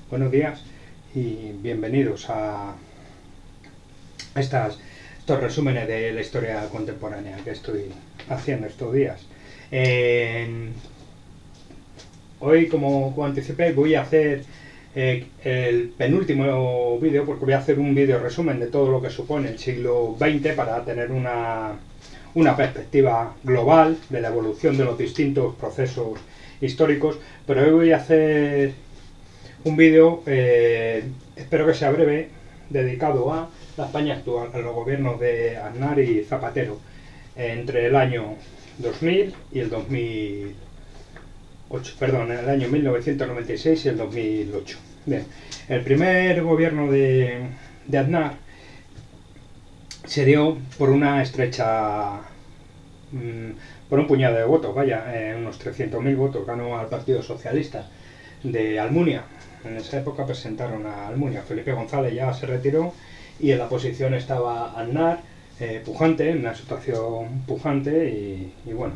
Buenos días y bienvenidos a estos resúmenes de la historia contemporánea que estoy haciendo estos días. Hoy, como anticipé, voy a hacer el penúltimo vídeo, porque voy a hacer un vídeo resumen de todo lo que supone el siglo XX para tener una perspectiva global de la evolución de los distintos procesos históricos, pero hoy voy a hacer un vídeo, espero que sea breve, dedicado a la España actual, a los gobiernos de Aznar y Zapatero, entre el año 2000 y el 2008, perdón, el año 1996 y el 2008. Bien, el primer gobierno de Aznar se dio por una estrecha, por un puñado de votos, vaya, unos 300.000 votos, ganó al Partido Socialista de Almunia. En esa época presentaron a Almunia. Felipe González ya se retiró y en la oposición estaba Aznar, pujante, en una situación pujante y bueno,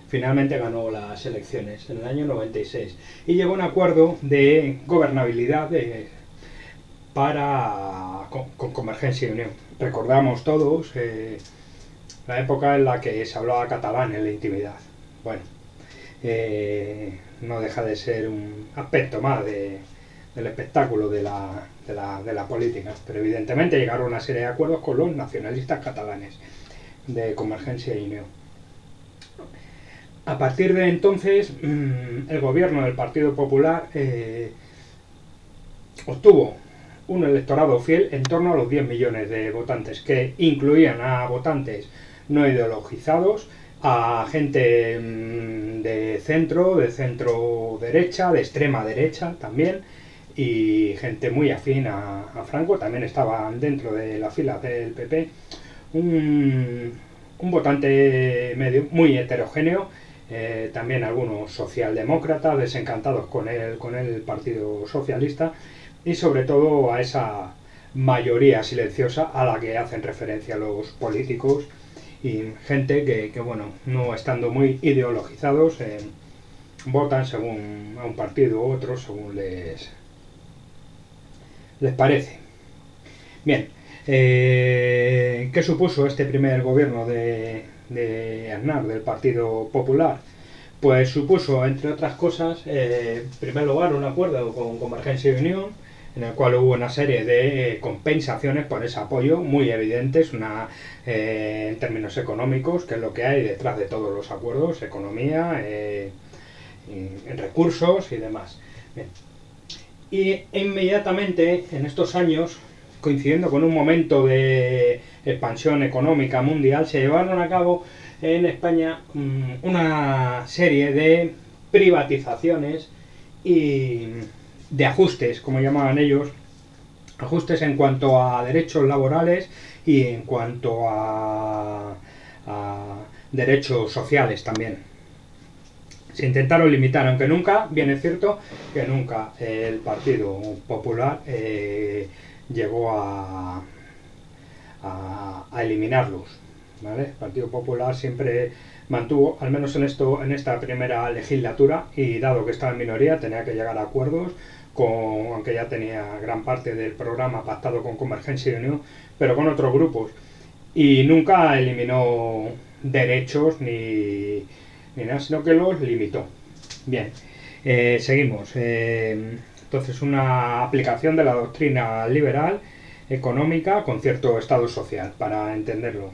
finalmente ganó las elecciones en el año 96 y llegó a un acuerdo de gobernabilidad con Convergencia y Unión. Recordamos todos la época en la que se hablaba catalán en la intimidad. Bueno, no deja de ser un aspecto más del espectáculo de la política, pero evidentemente llegaron a una serie de acuerdos con los nacionalistas catalanes de Convergencia y Unión. A partir de entonces, el gobierno del Partido Popular obtuvo un electorado fiel en torno a los 10 millones de votantes, que incluían a votantes no ideologizados, a gente de centro derecha, de extrema derecha también, y gente muy afín a Franco. También estaban dentro de las filas del PP un votante medio muy heterogéneo, también algunos socialdemócratas desencantados con el Partido Socialista, y sobre todo a esa mayoría silenciosa a la que hacen referencia los políticos y gente que bueno, no estando muy ideologizados, votan según a un partido u otro, según les parece. Bien, ¿qué supuso este primer gobierno de Aznar, del Partido Popular? Pues supuso, entre otras cosas, en primer lugar, un acuerdo con Convergencia y Unión, en el cual hubo una serie de compensaciones por ese apoyo muy evidentes, en términos económicos, que es lo que hay detrás de todos los acuerdos: economía, en recursos y demás. Bien. Y inmediatamente, en estos años, coincidiendo con un momento de expansión económica mundial, se llevaron a cabo en España una serie de privatizaciones y de ajustes, como llamaban ellos, ajustes en cuanto a derechos laborales y en cuanto a derechos sociales también. Se intentaron limitar, aunque nunca, bien es cierto, que nunca el Partido Popular llegó a eliminarlos, ¿vale? El Partido Popular siempre mantuvo, al menos en esta primera legislatura, y dado que estaba en minoría, tenía que llegar a acuerdos, aunque ya tenía gran parte del programa pactado con Convergencia y Unión, pero con otros grupos, y nunca eliminó derechos ni nada, sino que los limitó. Bien, seguimos. Entonces, una aplicación de la doctrina liberal económica con cierto estado social, para entenderlo,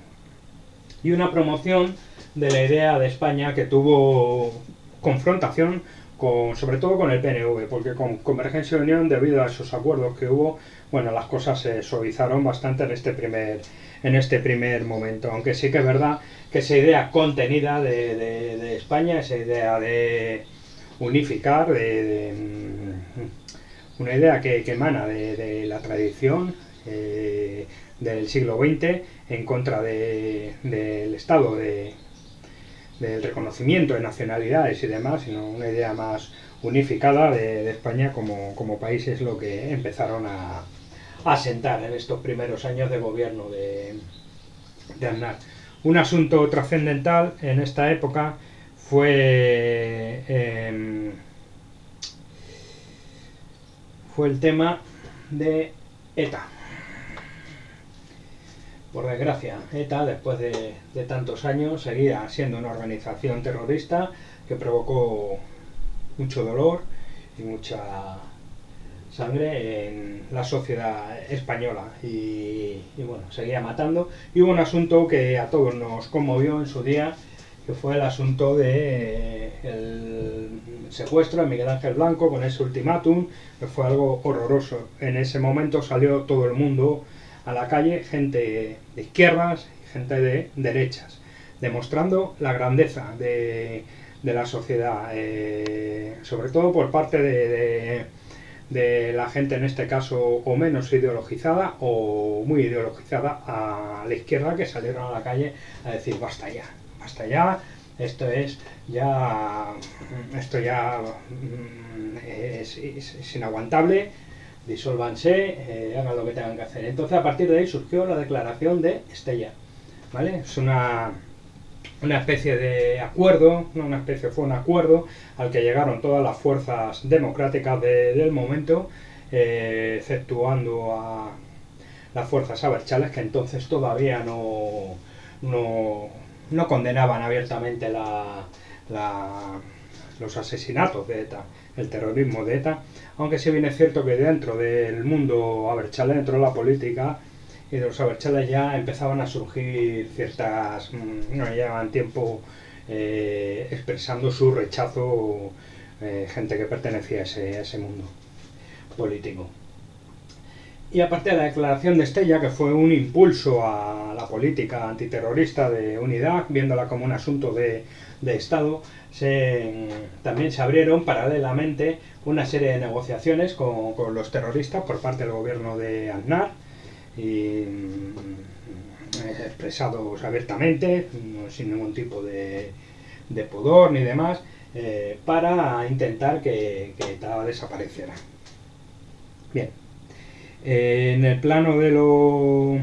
y una promoción de la idea de España que tuvo confrontación sobre todo con el PNV, porque con Convergencia y Unión, debido a esos acuerdos que hubo, bueno, las cosas se suavizaron bastante en este primer momento, aunque sí que es verdad que esa idea contenida de España, esa idea de unificar, una idea que emana de la tradición del siglo XX, en contra del Estado, del reconocimiento de nacionalidades y demás, sino una idea más unificada de España como país, es lo que empezaron a asentar en estos primeros años de gobierno de Aznar. Un asunto trascendental en esta época fue fue el tema de ETA. Por desgracia, ETA, después de tantos años, seguía siendo una organización terrorista que provocó mucho dolor y mucha sangre en la sociedad española y bueno, seguía matando. Y hubo un asunto que a todos nos conmovió en su día, que fue el asunto de el secuestro de Miguel Ángel Blanco con ese ultimátum, que fue algo horroroso. En ese momento salió todo el mundo a la calle, gente de izquierdas y gente de derechas, demostrando la grandeza de la sociedad, sobre todo por parte de la gente, en este caso, o menos ideologizada o muy ideologizada a la izquierda, que salieron a la calle a decir basta ya, esto ya es inaguantable, disólvanse, hagan lo que tengan que hacer. Entonces, a partir de ahí surgió la declaración de Estella, ¿vale? Es una especie de acuerdo, no una especie, fue un acuerdo al que llegaron todas las fuerzas democráticas del momento, exceptuando a las fuerzas abertzales, que entonces todavía no condenaban abiertamente los asesinatos de ETA, el terrorismo de ETA, aunque sí bien es cierto que dentro del mundo abertzale, dentro de la política y de los abertzales, ya empezaban a surgir ciertas, no llevaban tiempo expresando su rechazo, gente que pertenecía a ese mundo político. Y aparte de la declaración de Estella, que fue un impulso a la política antiterrorista de unidad, viéndola como un asunto de Estado, también se abrieron paralelamente una serie de negociaciones con los terroristas por parte del gobierno de Aznar, y expresados abiertamente, sin ningún tipo de pudor ni demás, para intentar que ETA desapareciera. Bien. En el plano de lo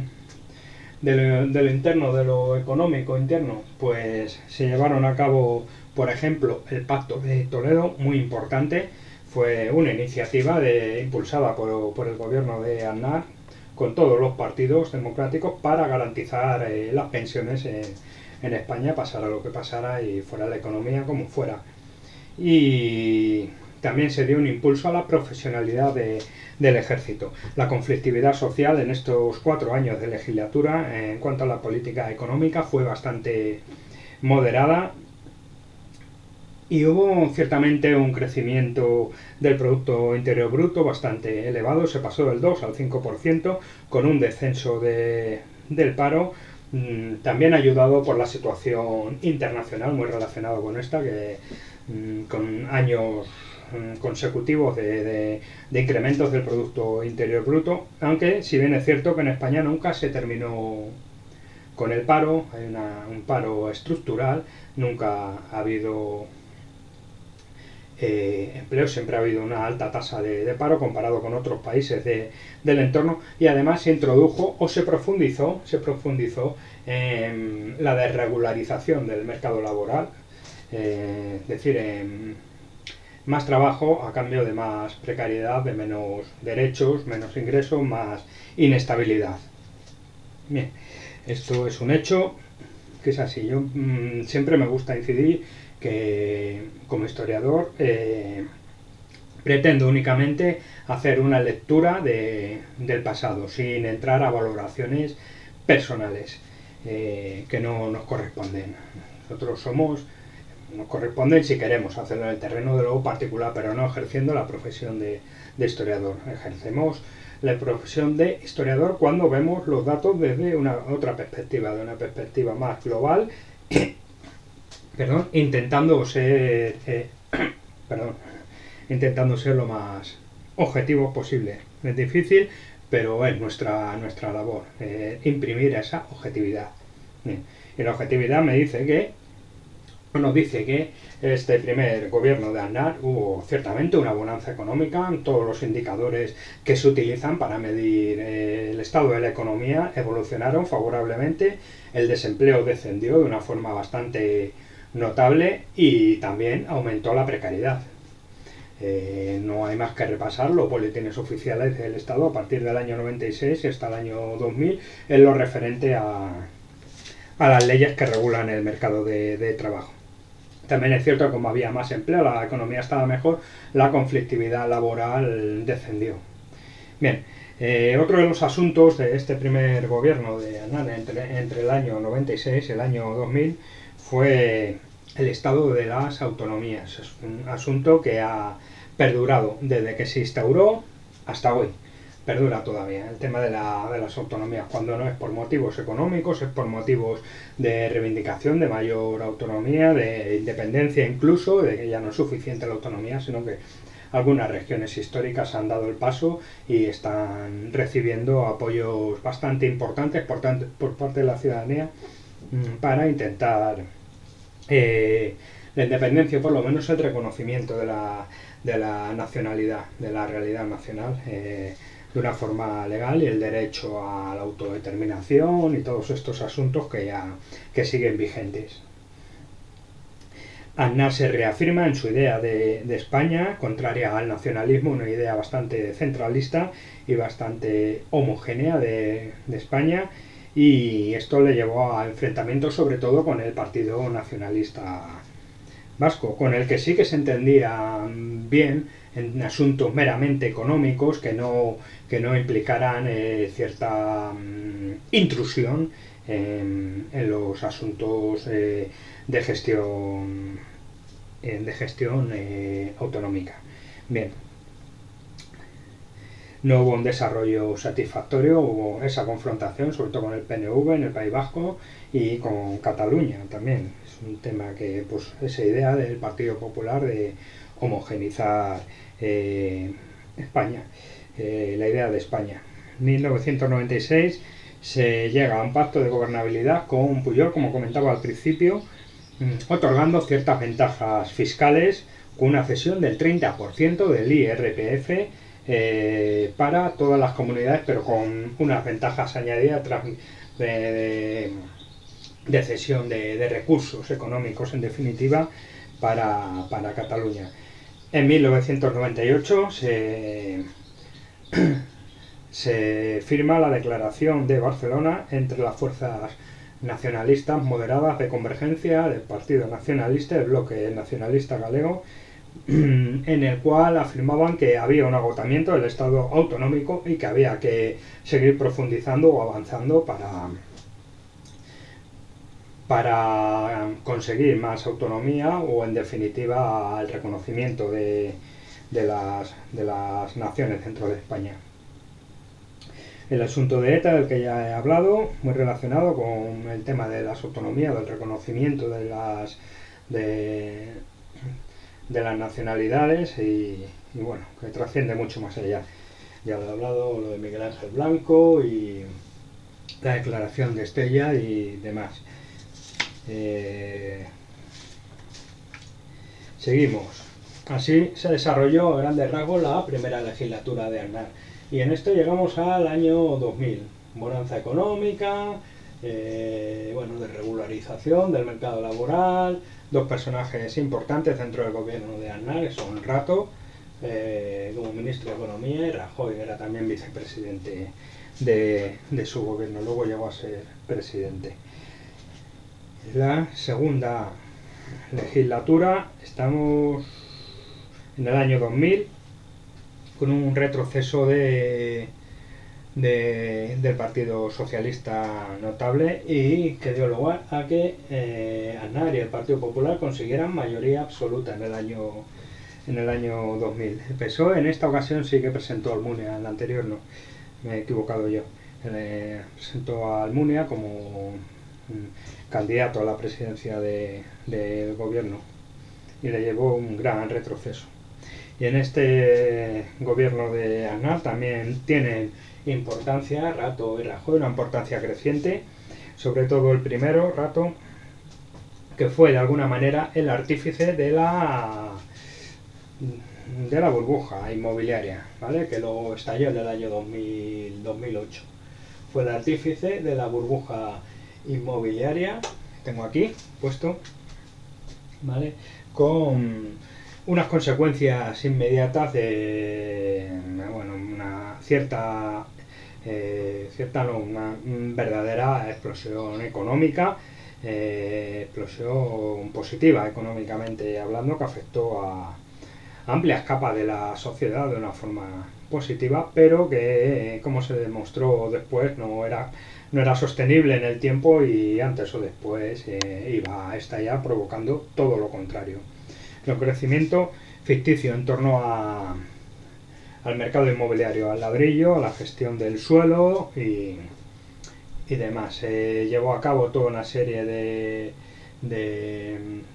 interno, de lo económico interno, pues se llevaron a cabo, por ejemplo, el Pacto de Toledo, muy importante. Fue una iniciativa impulsada por el gobierno de Aznar, con todos los partidos democráticos, para garantizar las pensiones en España, pasara lo que pasara y fuera la economía como fuera. Y también se dio un impulso a la profesionalidad del ejército. La conflictividad social en estos 4 años de legislatura, en cuanto a la política económica, fue bastante moderada, y hubo ciertamente un crecimiento del Producto Interior Bruto bastante elevado. Se pasó del 2 al 5%, con un descenso del paro, también ayudado por la situación internacional, muy relacionado con esta, que con años consecutivos de incrementos del Producto Interior Bruto, aunque si bien es cierto que en España nunca se terminó con el paro, hay un paro estructural, nunca ha habido empleo, siempre ha habido una alta tasa de paro comparado con otros países del entorno, y además se introdujo o se profundizó en la desregularización del mercado laboral, es decir, más trabajo a cambio de más precariedad, de menos derechos, menos ingresos, más inestabilidad. Bien, esto es un hecho que es así. Yo siempre me gusta incidir que, como historiador, pretendo únicamente hacer una lectura del pasado, sin entrar a valoraciones personales que no nos corresponden. Nos corresponden si queremos hacerlo en el terreno de lo particular, pero no ejerciendo la profesión de historiador. Ejercemos la profesión de historiador cuando vemos los datos desde otra perspectiva, de una perspectiva más global, intentando ser lo más objetivo posible. Es difícil, pero es nuestra labor, imprimir esa objetividad. Y la objetividad nos dice que este primer gobierno de Aznar hubo ciertamente una bonanza económica. Todos los indicadores que se utilizan para medir el estado de la economía evolucionaron favorablemente, el desempleo descendió de una forma bastante notable y también aumentó la precariedad. No hay más que repasar los boletines oficiales del Estado a partir del año 96 hasta el año 2000 en lo referente a las leyes que regulan el mercado de trabajo. También es cierto que como había más empleo, la economía estaba mejor, la conflictividad laboral descendió. Bien, otro de los asuntos de este primer gobierno de Aznar entre el año 96 y el año 2000 fue el estado de las autonomías. Es un asunto que ha perdurado desde que se instauró hasta hoy. Perdura todavía el tema de las autonomías, cuando no es por motivos económicos, es por motivos de reivindicación, de mayor autonomía, de independencia incluso, de que ya no es suficiente la autonomía, sino que algunas regiones históricas han dado el paso y están recibiendo apoyos bastante importantes por parte de la ciudadanía para intentar la independencia, por lo menos el reconocimiento de la nacionalidad, de la realidad nacional, de una forma legal, y el derecho a la autodeterminación y todos estos asuntos que siguen vigentes. Aznar se reafirma en su idea de España, contraria al nacionalismo, una idea bastante centralista y bastante homogénea de España, y esto le llevó a enfrentamientos sobre todo con el Partido Nacionalista Vasco, con el que sí que se entendía bien en asuntos meramente económicos que no implicaran cierta intrusión en los asuntos de gestión autonómica. Bien, no hubo un desarrollo satisfactorio, hubo esa confrontación sobre todo con el PNV en el País Vasco y con Cataluña también. Es un tema que, pues, esa idea del Partido Popular de homogeneizar España, la idea de España. En 1996 se llega a un pacto de gobernabilidad con Pujol, como comentaba al principio, otorgando ciertas ventajas fiscales con una cesión del 30% del IRPF para todas las comunidades, pero con unas ventajas añadidas de cesión de recursos económicos, en definitiva, para Cataluña. En 1998 se firma la Declaración de Barcelona entre las fuerzas nacionalistas moderadas de Convergencia, del Partido Nacionalista, del Bloque Nacionalista Galego, en el cual afirmaban que había un agotamiento del Estado autonómico y que había que seguir profundizando o avanzando para conseguir más autonomía o, en definitiva, el reconocimiento de las naciones dentro de España. El asunto de ETA, del que ya he hablado, muy relacionado con el tema de las autonomías, del reconocimiento de las nacionalidades y bueno, que trasciende mucho más allá. Ya lo he hablado, lo de Miguel Ángel Blanco y la declaración de Estella y demás. Seguimos. Así se desarrolló a grandes rasgos la primera legislatura de Aznar. Y en esto llegamos al año 2000. Bonanza económica, de regularización del mercado laboral, dos personajes importantes dentro del gobierno de Aznar, que son Rato, como ministro de Economía, y Rajoy, que era también vicepresidente de su gobierno. Luego llegó a ser presidente. La segunda legislatura, estamos en el año 2000, con un retroceso del Partido Socialista notable, y que dio lugar a que Aznar y el Partido Popular consiguieran mayoría absoluta en el año 2000. El PSOE en esta ocasión sí que presentó a Almunia, en la anterior no, me he equivocado yo. Presentó a Almunia como candidato a la presidencia del gobierno y le llevó un gran retroceso. Y en este gobierno de Aznar también tienen importancia Rato y Rajoy, una importancia creciente, sobre todo el primero, Rato, que fue de alguna manera el artífice de la burbuja inmobiliaria, ¿vale? Que lo estalló en el año 2008. Fue el artífice de la burbuja inmobiliaria, tengo aquí puesto, ¿vale? Con unas consecuencias inmediatas de bueno, una una verdadera explosión económica, explosión positiva económicamente hablando, que afectó a amplias capas de la sociedad de una forma positiva, pero que, como se demostró después, no era sostenible en el tiempo y antes o después iba a estallar, provocando todo lo contrario. El crecimiento ficticio en torno al mercado inmobiliario, al ladrillo, a la gestión del suelo y demás. Se llevó a cabo toda una serie de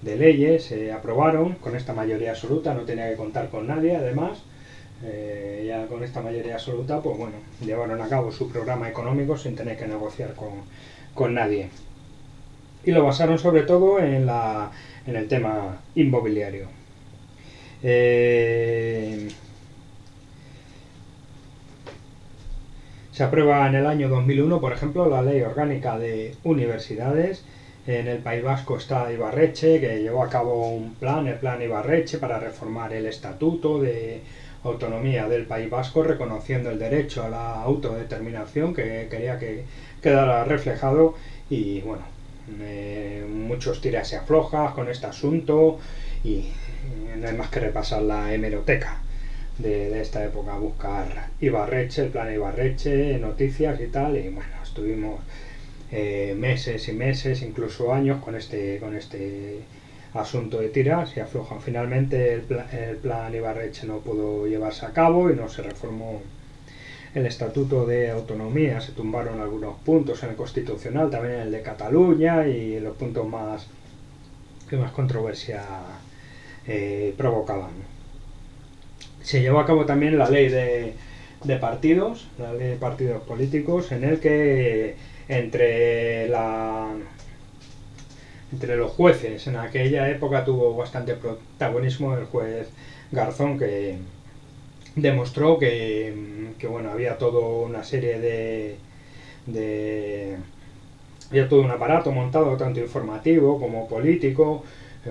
leyes, se aprobaron con esta mayoría absoluta, no tenía que contar con nadie, además. Ya con esta mayoría absoluta, pues bueno, llevaron a cabo su programa económico sin tener que negociar con nadie. Y lo basaron sobre todo en el tema inmobiliario. Se aprueba en el año 2001, por ejemplo, la Ley Orgánica de Universidades. En el País Vasco está Ibarretxe, que llevó a cabo un plan, el Plan Ibarretxe, para reformar el Estatuto de Autonomía del País Vasco, reconociendo el derecho a la autodeterminación, que quería que quedara reflejado. Y bueno, muchos tiras y aflojas con este asunto, y no hay más que repasar la hemeroteca de esta época, buscar Ibarretxe, el plan Ibarretxe, noticias y tal, y bueno, estuvimos meses y meses, incluso años con este asunto de tiras y aflojan. Finalmente el plan Ibarretxe no pudo llevarse a cabo y no se reformó el Estatuto de Autonomía, se tumbaron algunos puntos en el Constitucional, también en el de Cataluña, y los puntos que más controversia provocaban. Se llevó a cabo también la ley de partidos, la ley de partidos políticos, en el que entre los jueces en aquella época tuvo bastante protagonismo el juez Garzón, que demostró que bueno, había toda una serie había todo un aparato montado, tanto informativo como político,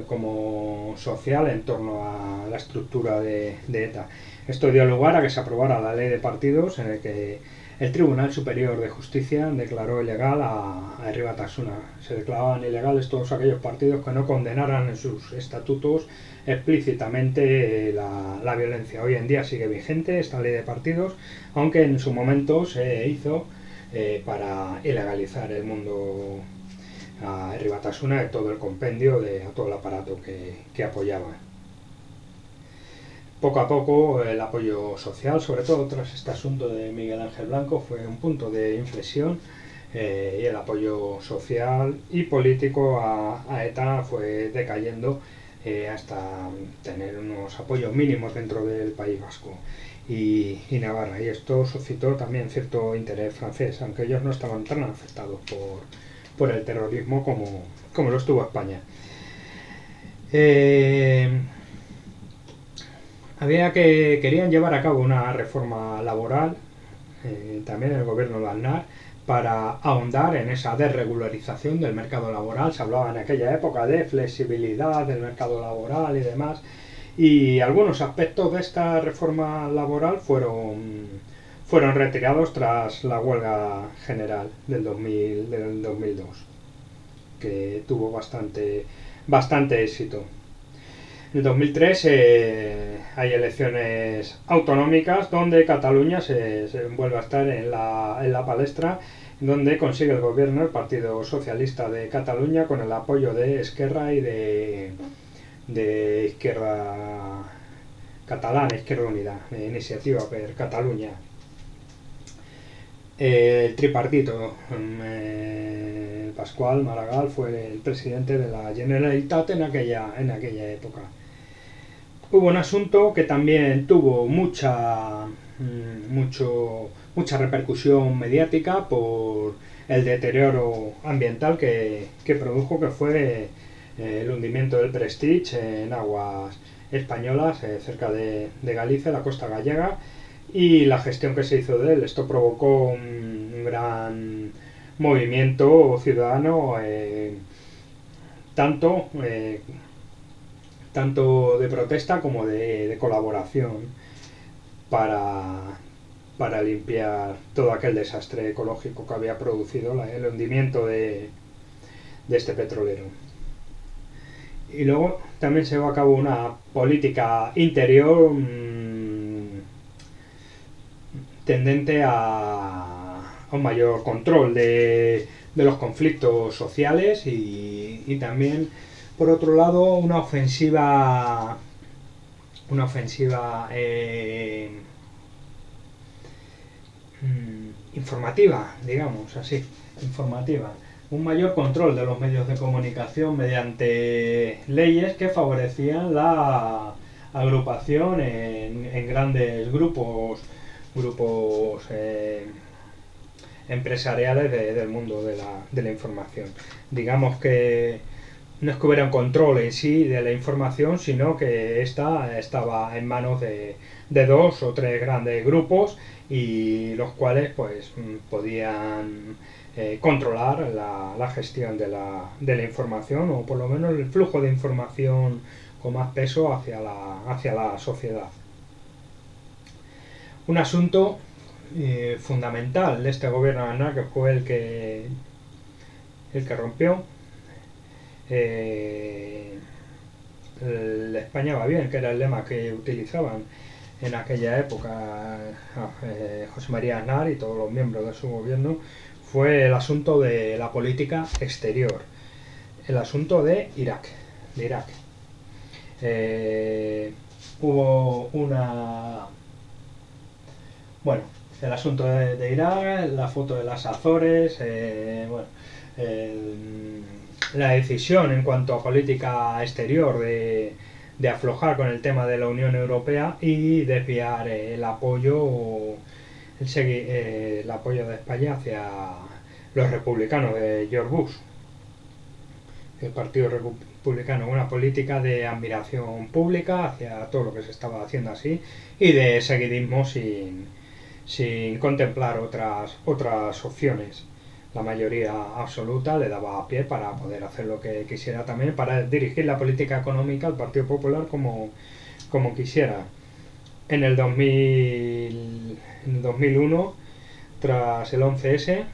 como social, en torno a la estructura de ETA. Esto dio lugar a que se aprobara la ley de partidos, en el que el Tribunal Superior de Justicia declaró ilegal a Herri Batasuna. Se declaraban ilegales todos aquellos partidos que no condenaran en sus estatutos explícitamente la violencia. Hoy en día sigue vigente esta ley de partidos, aunque en su momento se hizo para ilegalizar el mundo a Herri Batasuna, de todo el compendio, de todo el aparato que apoyaba. Poco a poco el apoyo social, sobre todo tras este asunto de Miguel Ángel Blanco, fue un punto de inflexión, y el apoyo social y político a ETA fue decayendo hasta tener unos apoyos mínimos dentro del País Vasco y Navarra, y esto suscitó también cierto interés francés, aunque ellos no estaban tan afectados por el terrorismo como lo estuvo España. Querían llevar a cabo una reforma laboral, también el gobierno de Aznar, para ahondar en esa desregularización del mercado laboral. Se hablaba en aquella época de flexibilidad del mercado laboral y demás, y algunos aspectos de esta reforma laboral fueron retirados tras la huelga general del 2002, que tuvo bastante éxito. En el 2003 hay elecciones autonómicas donde Cataluña se vuelve a estar en la palestra, donde consigue el gobierno el Partido Socialista de Cataluña, con el apoyo de Esquerra y de Izquierda Catalana, Izquierda Unida, de Iniciativa per Catalunya. El tripartito, Pasqual Maragall fue el presidente de la Generalitat en aquella época. Hubo un asunto que también tuvo mucha repercusión mediática por el deterioro ambiental que produjo, que fue el hundimiento del Prestige en aguas españolas, cerca de Galicia, la costa gallega, y la gestión que se hizo de él. Esto provocó un gran movimiento ciudadano, tanto tanto de protesta como de colaboración para limpiar todo aquel desastre ecológico que había producido el hundimiento de este petrolero. Y luego también se llevó a cabo una política interior tendente a un mayor control de los conflictos sociales y también, por otro lado, una ofensiva informativa, digamos así, informativa. Un mayor control de los medios de comunicación mediante leyes que favorecían la agrupación en grandes grupos empresariales del mundo de la información. Digamos que no es que hubiera un control en sí de la información, sino que esta estaba en manos de 2 o 3 grandes grupos y los cuales pues podían controlar la gestión de la información, o por lo menos el flujo de información con más peso hacia la sociedad. Un asunto fundamental de este gobierno de Aznar, que fue el que rompió España va bien, que era el lema que utilizaban en aquella época José María Aznar y todos los miembros de su gobierno, fue el asunto de la política exterior, el asunto de Irak. Hubo el asunto de Irak, la foto de las Azores, la decisión en cuanto a política exterior de aflojar con el tema de la Unión Europea y desviar el apoyo de España hacia los republicanos de George Bush, el Partido Republicano, una política de admiración pública hacia todo lo que se estaba haciendo así y de seguidismo sin contemplar otras opciones. La mayoría absoluta le daba pie para poder hacer lo que quisiera, también para dirigir la política económica al Partido Popular como quisiera. En el 2001, tras el 11S,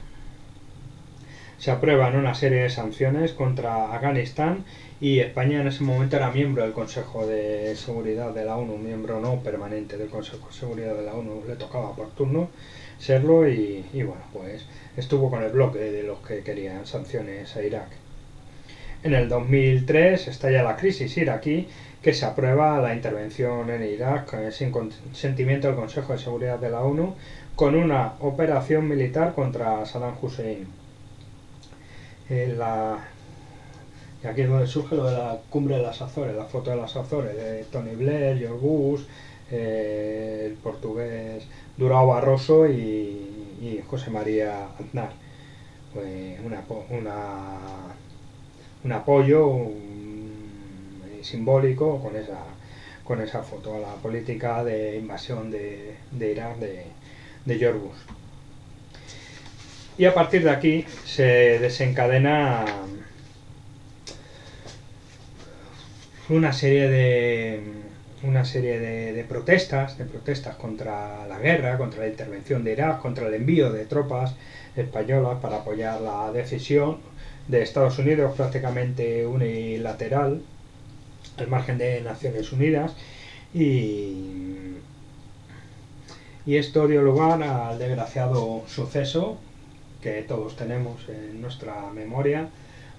se aprueban una serie de sanciones contra Afganistán, y España en ese momento era miembro del Consejo de Seguridad de la ONU, miembro no permanente del Consejo de Seguridad de la ONU, le tocaba por turno serlo, y bueno, pues estuvo con el bloque de los que querían sanciones a Irak. En el 2003 estalla la crisis iraquí, que se aprueba la intervención en Irak sin consentimiento del Consejo de Seguridad de la ONU, con una operación militar contra Saddam Hussein. Y aquí es donde surge lo de la cumbre de las Azores, la foto de las Azores, de Tony Blair, George Bush, el portugués Durão Barroso y José María Aznar. Un apoyo simbólico con esa foto a la política de invasión de Irak de George Bush. Y a partir de aquí se desencadena una serie de protestas contra la guerra, contra la intervención de Irak, contra el envío de tropas españolas para apoyar la decisión de Estados Unidos, prácticamente unilateral, al margen de Naciones Unidas, y esto dio lugar al desgraciado suceso que todos tenemos en nuestra memoria,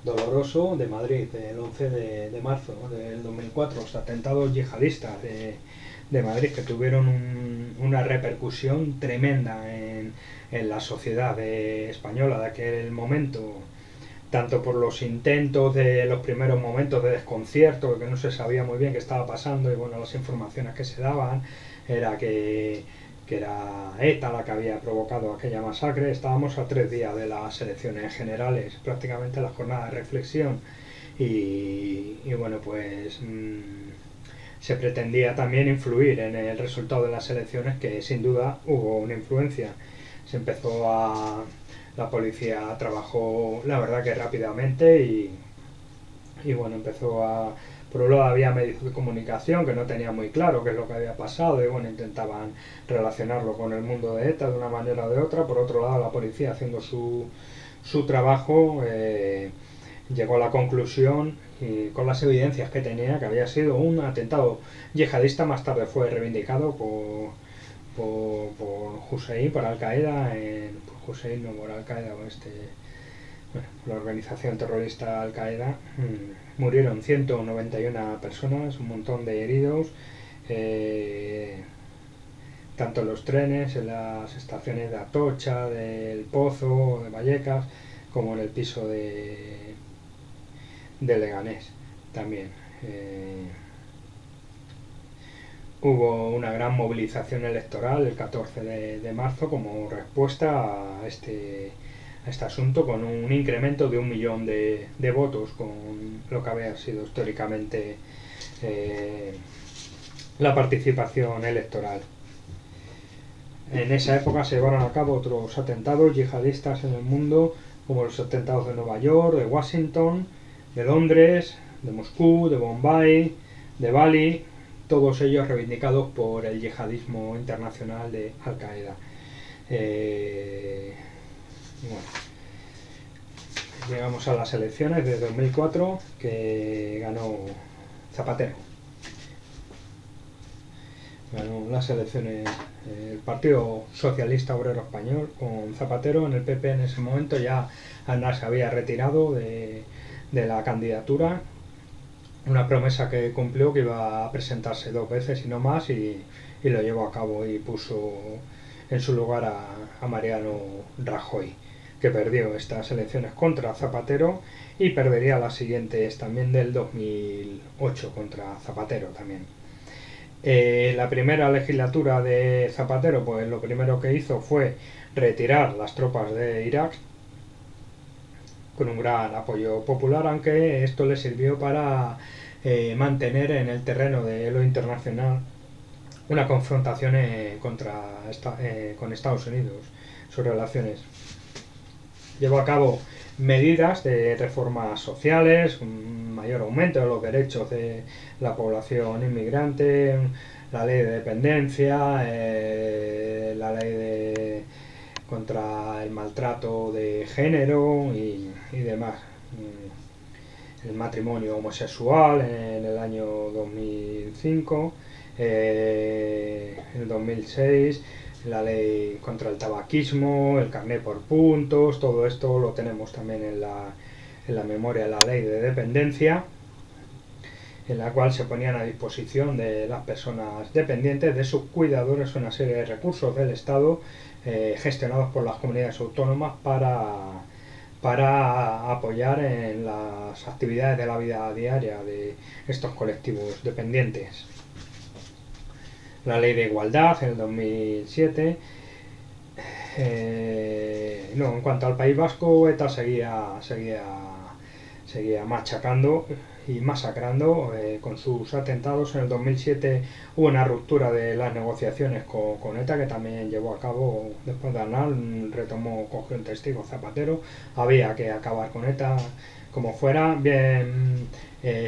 doloroso, de Madrid, el 11 de marzo del 2004, los atentados yihadistas de Madrid, que tuvieron una repercusión tremenda en la sociedad española de aquel momento, tanto por los intentos de los primeros momentos de desconcierto, que no se sabía muy bien qué estaba pasando, y bueno, las informaciones que se daban era que era ETA la que había provocado aquella masacre. Estábamos a 3 días de las elecciones generales, prácticamente la jornada de reflexión, y bueno, pues se pretendía también influir en el resultado de las elecciones, que sin duda hubo una influencia. La policía trabajó, la verdad, que rápidamente, y bueno, empezó a Por un lado había medios de comunicación que no tenían muy claro qué es lo que había pasado y bueno, intentaban relacionarlo con el mundo de ETA de una manera o de otra. Por otro lado, la policía haciendo su trabajo llegó a la conclusión y con las evidencias que tenía que había sido un atentado yihadista. Más tarde fue reivindicado por Hussein, por Al-Qaeda, por Hussein, no por Al-Qaeda, bueno, la organización terrorista Al-Qaeda. Murieron 191 personas, un montón de heridos, tanto en los trenes, en las estaciones de Atocha, del Pozo, de Vallecas, como en el piso de Leganés también. Hubo una gran movilización electoral el 14 de marzo como respuesta a este asunto, con un incremento de 1 millón de votos, con lo que había sido históricamente la participación electoral. En esa época se llevaron a cabo otros atentados yihadistas en el mundo, como los atentados de Nueva York, de Washington, de Londres, de Moscú, de Bombay, de Bali, todos ellos reivindicados por el yihadismo internacional de Al-Qaeda. Bueno, llegamos a las elecciones de 2004, que ganó Zapatero. Ganó las elecciones el Partido Socialista Obrero Español con Zapatero. En el PP en ese momento ya Aznar se había retirado de la candidatura, una promesa que cumplió, que iba a presentarse 2 veces y no más, y lo llevó a cabo y puso en su lugar a Mariano Rajoy, que perdió estas elecciones contra Zapatero y perdería las siguientes también del 2008 contra Zapatero también. La primera legislatura de Zapatero, pues lo primero que hizo fue retirar las tropas de Irak, con un gran apoyo popular, aunque esto le sirvió para mantener en el terreno de lo internacional una confrontación con Estados Unidos, sus relaciones. Llevó a cabo medidas de reformas sociales, un mayor aumento de los derechos de la población inmigrante, la ley de dependencia, la ley contra el maltrato de género y demás. El matrimonio homosexual en el año 2005, en el 2006 la ley contra el tabaquismo, el carné por puntos, todo esto lo tenemos también en la memoria de la ley de dependencia, en la cual se ponían a disposición de las personas dependientes, de sus cuidadores, una serie de recursos del Estado gestionados por las comunidades autónomas para apoyar en las actividades de la vida diaria de estos colectivos dependientes. La ley de igualdad en el 2007. En cuanto al País Vasco, ETA seguía machacando y masacrando con sus atentados. En el 2007 hubo una ruptura de las negociaciones con ETA, que también llevó a cabo después de Aznar, cogió un testigo Zapatero. Había que acabar con ETA como fuera, bien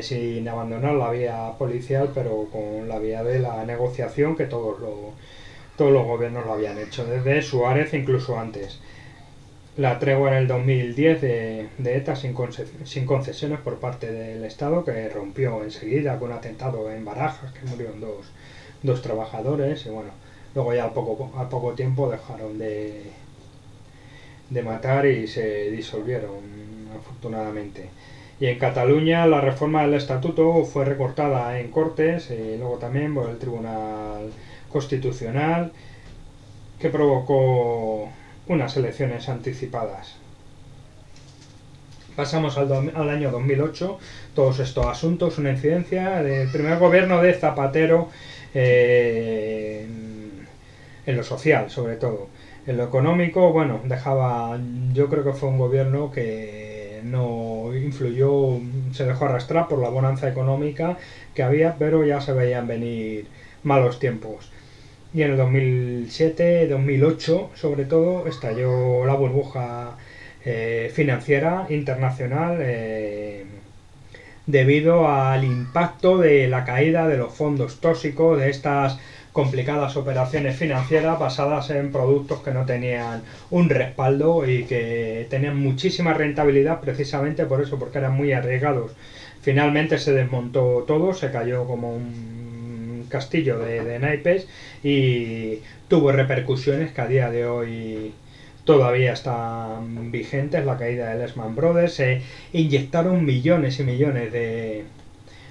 sin abandonar la vía policial, pero con la vía de la negociación, que todos los gobiernos lo habían hecho, desde Suárez incluso antes. La tregua en el 2010 de ETA sin concesiones por parte del Estado, que rompió enseguida con un atentado en Barajas, que murieron dos trabajadores, y bueno, luego ya al poco tiempo dejaron de matar y se disolvieron, afortunadamente. Y en Cataluña la reforma del estatuto fue recortada en Cortes y luego también por el Tribunal Constitucional, que provocó unas elecciones anticipadas. Pasamos al año 2008, todos estos asuntos, una incidencia del primer gobierno de Zapatero en lo social, sobre todo. En lo económico, bueno, yo creo que fue un gobierno que no influyó, se dejó arrastrar por la bonanza económica que había, pero ya se veían venir malos tiempos. Y en el 2007-2008, sobre todo, estalló la burbuja financiera internacional debido al impacto de la caída de los fondos tóxicos, de estas complicadas operaciones financieras basadas en productos que no tenían un respaldo y que tenían muchísima rentabilidad precisamente por eso, porque eran muy arriesgados. Finalmente se desmontó todo, se cayó como un castillo de naipes y tuvo repercusiones que a día de hoy todavía están vigentes. La caída de Lehman Brothers, se inyectaron millones y millones de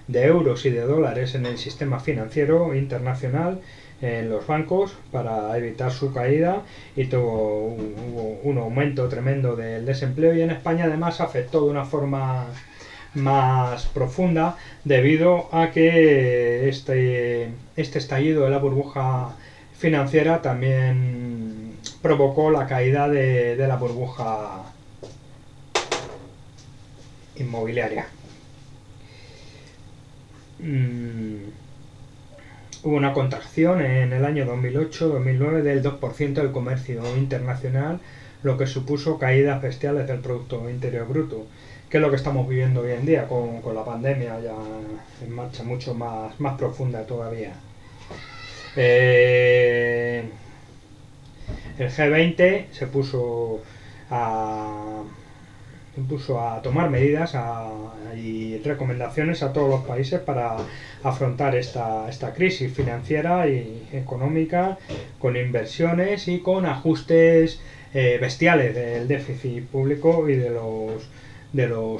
euros y de dólares en el sistema financiero internacional, en los bancos, para evitar su caída, y hubo un aumento tremendo del desempleo, y en España además afectó de una forma más profunda debido a que este estallido de la burbuja financiera también provocó la caída de la burbuja inmobiliaria. Hubo una contracción en el año 2008-2009 del 2% del comercio internacional, lo que supuso caídas bestiales del Producto Interior Bruto, que es lo que estamos viviendo hoy en día con la pandemia ya en marcha, mucho más profunda todavía. El G20 se puso a tomar medidas y recomendaciones a todos los países para afrontar esta crisis financiera y económica, con inversiones y con ajustes bestiales del déficit público y de los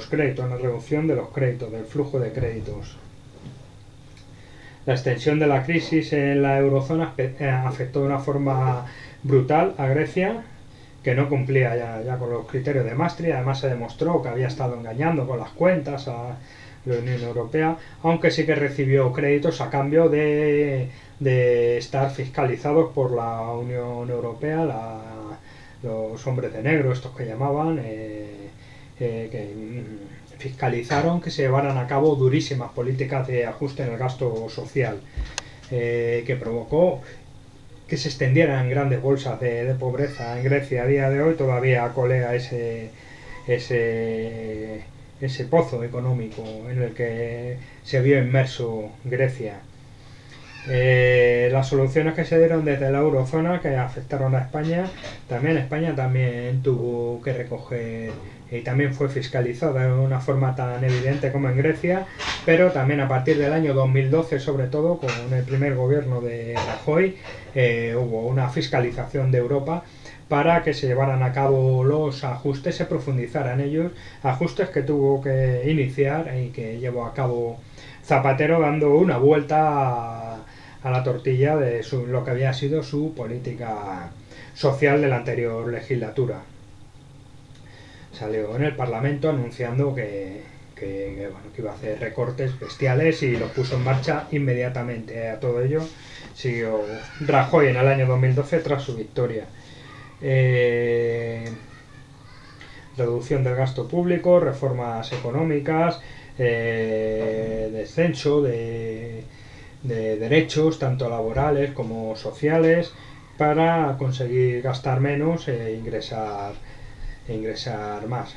créditos, una reducción de los créditos, del flujo de créditos. La extensión de la crisis en la eurozona afectó de una forma brutal a Grecia, que no cumplía ya con los criterios de Maastricht. Además se demostró que había estado engañando con las cuentas a la Unión Europea, aunque sí que recibió créditos a cambio de estar fiscalizados por la Unión Europea, los hombres de negro, estos que llamaban, que fiscalizaron que se llevaran a cabo durísimas políticas de ajuste en el gasto social, que provocó que se extendieran grandes bolsas de pobreza en Grecia. A día de hoy todavía colea ese pozo económico en el que se vio inmerso Grecia. Las soluciones que se dieron desde la eurozona, que afectaron a España también tuvo que recoger, y también fue fiscalizada de una forma tan evidente como en Grecia, pero también a partir del año 2012, sobre todo con el primer gobierno de Rajoy, hubo una fiscalización de Europa para que se llevaran a cabo los ajustes, se profundizaran ellos, ajustes que tuvo que iniciar y que llevó a cabo Zapatero, dando una vuelta a la tortilla de lo que había sido su política social de la anterior legislatura. Salió en el Parlamento anunciando que iba a hacer recortes bestiales y los puso en marcha inmediatamente. A todo ello siguió Rajoy en el año 2012 tras su victoria. Reducción del gasto público, reformas económicas, descenso de derechos tanto laborales como sociales, para conseguir gastar menos e ingresar más.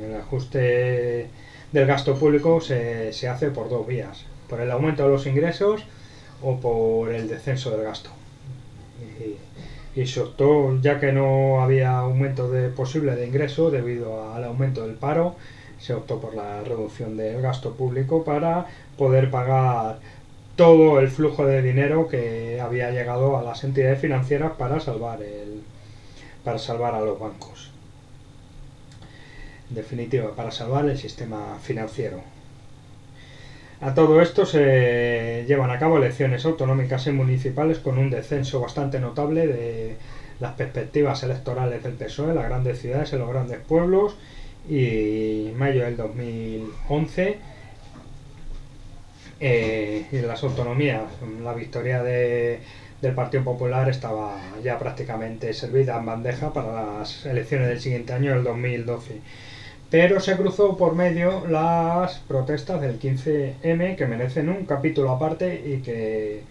El ajuste del gasto público se hace por dos vías: por el aumento de los ingresos o por el descenso del gasto. Y se optó, ya que no había aumento posible de ingresos debido al aumento del paro, se optó por la reducción del gasto público para poder pagar todo el flujo de dinero que había llegado a las entidades financieras para salvar a los bancos. En definitiva, para salvar el sistema financiero. A todo esto se llevan a cabo elecciones autonómicas y municipales con un descenso bastante notable de las perspectivas electorales del PSOE en las grandes ciudades, en los grandes pueblos, y en mayo del 2011 en las autonomías la victoria del Partido Popular estaba ya prácticamente servida en bandeja para las elecciones del siguiente año, el 2012. Pero se cruzó por medio las protestas del 15M, que merecen un capítulo aparte y que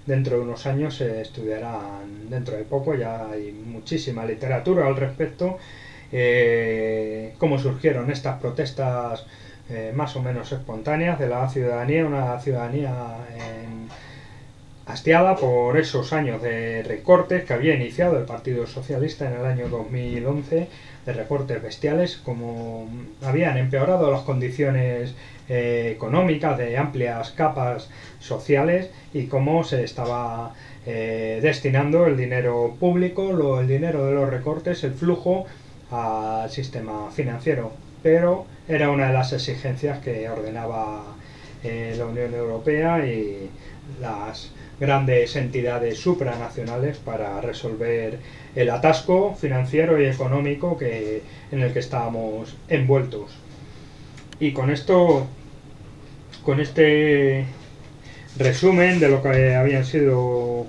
dentro de unos años se estudiarán. Dentro de poco ya hay muchísima literatura al respecto. Cómo surgieron estas protestas más o menos espontáneas de la ciudadanía, una ciudadanía hastiada por esos años de recortes que había iniciado el Partido Socialista en el año 2011, de recortes bestiales, como habían empeorado las condiciones económicas de amplias capas sociales y cómo se estaba destinando el dinero público, el dinero de los recortes, el flujo al sistema financiero. Pero era una de las exigencias que ordenaba la Unión Europea y las grandes entidades supranacionales para resolver el atasco financiero y económico en el que estábamos envueltos. Y con esto, con este resumen de lo que habían sido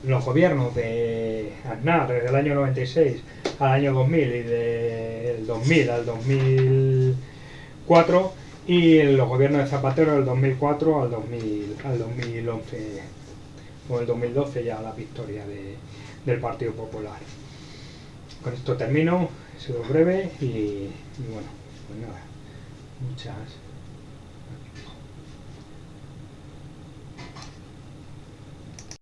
los gobiernos de Aznar desde el año 96 al año 2000 y del 2000 al 2004, y los gobiernos de Zapatero del 2004 al 2011 o el 2012 ya la victoria del Partido Popular. Con esto termino, he sido breve y bueno, pues nada, muchas